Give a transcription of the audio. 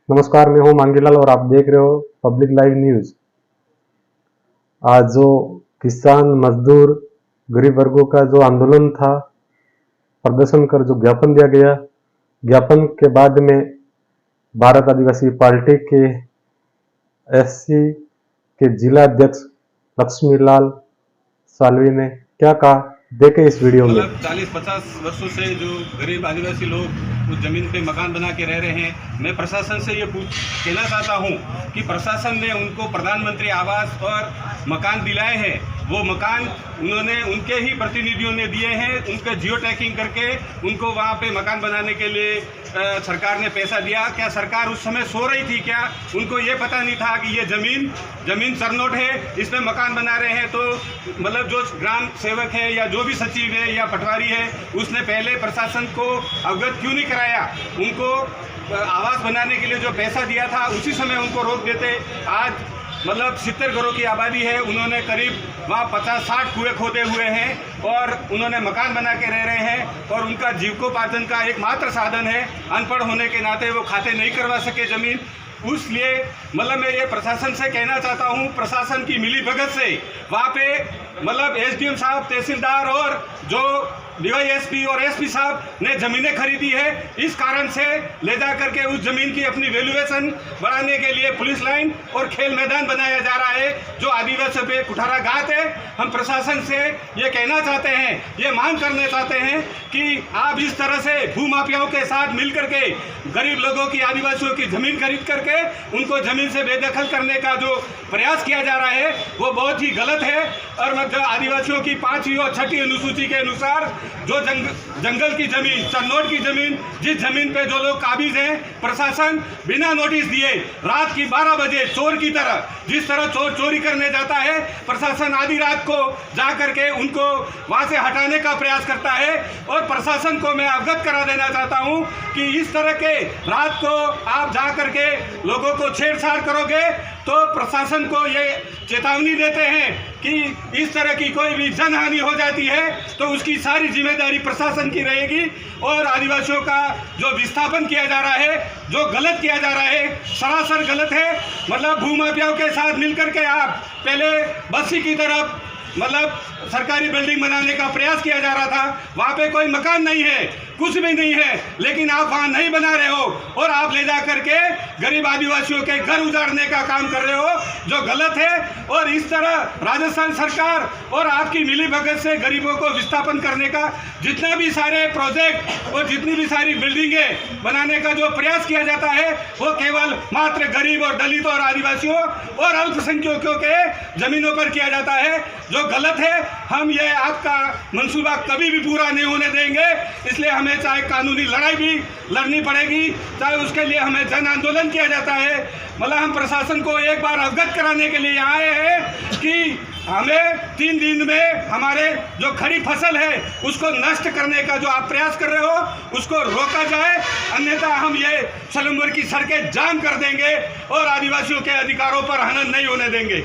नमस्कार, मैं हूं मांगीलाल और आप देख रहे हो पब्लिक लाइव न्यूज। आज जो किसान मजदूर गरीब वर्गों का जो आंदोलन था, प्रदर्शन कर जो ज्ञापन दिया गया, ज्ञापन के बाद में भारत आदिवासी पार्टी के एससी के जिला अध्यक्ष लक्ष्मीलाल सालवी ने क्या कहा, देखें इस वीडियो में। 40-50 वर्षों से जो गरीब आदिवासी लोग उस जमीन पे मकान बना के रह रहे हैं, मैं प्रशासन से ये कहना चाहता हूँ कि प्रशासन ने उनको प्रधानमंत्री आवास और मकान दिलाए हैं। वो मकान उन्होंने उनके ही प्रतिनिधियों ने दिए हैं, उनका जियो टैगिंग करके उनको वहाँ पे मकान बनाने के लिए सरकार ने पैसा दिया। क्या सरकार उस समय सो रही थी क्या? उनको ये पता नहीं था कि ये जमीन सरनोट है, इसमें मकान बना रहे हैं? तो मतलब जो ग्राम सेवक है या जो भी सचिव है या पटवारी है, उसने पहले प्रशासन को अवगत क्यों नहीं कराया? उनको आवास बनाने के लिए जो पैसा दिया था उसी समय उनको रोक देते। आज मतलब 70 घरों की आबादी है, उन्होंने करीब वहाँ 50-60 कुएं खोदे हुए हैं और उन्होंने मकान बना के रह रहे हैं और उनका जीविकोपार्जन का एकमात्र साधन है। अनपढ़ होने के नाते वो खाते नहीं करवा सके जमीन। इसलिए मतलब मैं ये प्रशासन से कहना चाहता हूँ, प्रशासन की मिली भगत से वहाँ पे मतलब एसडीएम साहब, तहसीलदार और जो डीवाईएसपी और एसपी साहब ने ज़मीनें खरीदी है, इस कारण से ले जा करके उस ज़मीन की अपनी वैल्यूएशन बढ़ाने के लिए पुलिस लाइन और खेल मैदान बनाया जा रहा है, जो आदिवासियों पे कुठाराघात है। हम प्रशासन से ये कहना चाहते हैं, ये मांग करना चाहते हैं कि आप इस तरह से भूमाफियाओं के साथ मिल करके गरीब लोगों की, आदिवासियों की ज़मीन खरीद करके उनको ज़मीन से बेदखल करने का जो प्रयास किया जा रहा है वो बहुत ही गलत है। और मतलब आदिवासियों की 5वीं और 6ठी अनुसूची के अनुसार जो जंगल की जमीन, सरनोट की जमीन, जिस जमीन पे जो लोग काबिज हैं, प्रशासन बिना नोटिस दिए रात की 12 बजे चोर की तरह, जिस तरह चोर चोरी करने जाता है, प्रशासन आधी रात को जा करके उनको वहाँ से हटाने का प्रयास करता है। और प्रशासन को मैं अवगत करा देना चाहता हूँ कि इस तरह के रात को आप जा करके लोगों को छेड़छाड़ करोगे तो प्रशासन को ये चेतावनी देते हैं कि इस तरह की कोई भी जनहानि हो जाती है तो उसकी सारी जिम्मेदारी प्रशासन की रहेगी। और आदिवासियों का जो विस्थापन किया जा रहा है, जो गलत किया जा रहा है, सरासर गलत है। मतलब भूमाफियाओं के साथ मिलकर के आप पहले बस्ती की तरफ मतलब सरकारी बिल्डिंग बनाने का प्रयास किया जा रहा था, वहाँ पे कोई मकान नहीं है, कुछ भी नहीं है, लेकिन आप वहाँ नहीं बना रहे हो और आप ले जा करके गरीब आदिवासियों के घर उजाड़ने का काम कर रहे हो, जो गलत है। और इस तरह राजस्थान सरकार और आपकी मिलीभगत से गरीबों को विस्थापन करने का जितना भी सारे प्रोजेक्ट और जितनी भी सारी बिल्डिंगें बनाने का जो प्रयास किया जाता है वो केवल मात्र गरीब और दलित और आदिवासियों और अल्पसंख्यकों के ज़मीनों पर किया जाता है, जो गलत है। हम ये आपका मंसूबा कभी भी पूरा नहीं होने देंगे, इसलिए हमें चाहे कानूनी लड़ाई भी लड़नी पड़ेगी, चाहे उसके लिए हमें जन आंदोलन किया जाता है। मतलब हम प्रशासन को एक बार अवगत कराने के लिए यहाँ आए हैं कि हमें 3 दिन में हमारे जो खड़ी फसल है उसको नष्ट करने का जो आप प्रयास कर रहे हो उसको रोका जाए, अन्यथा हम ये सलमपुर की सड़कें जाम कर देंगे और आदिवासियों के अधिकारों पर हनन नहीं होने देंगे।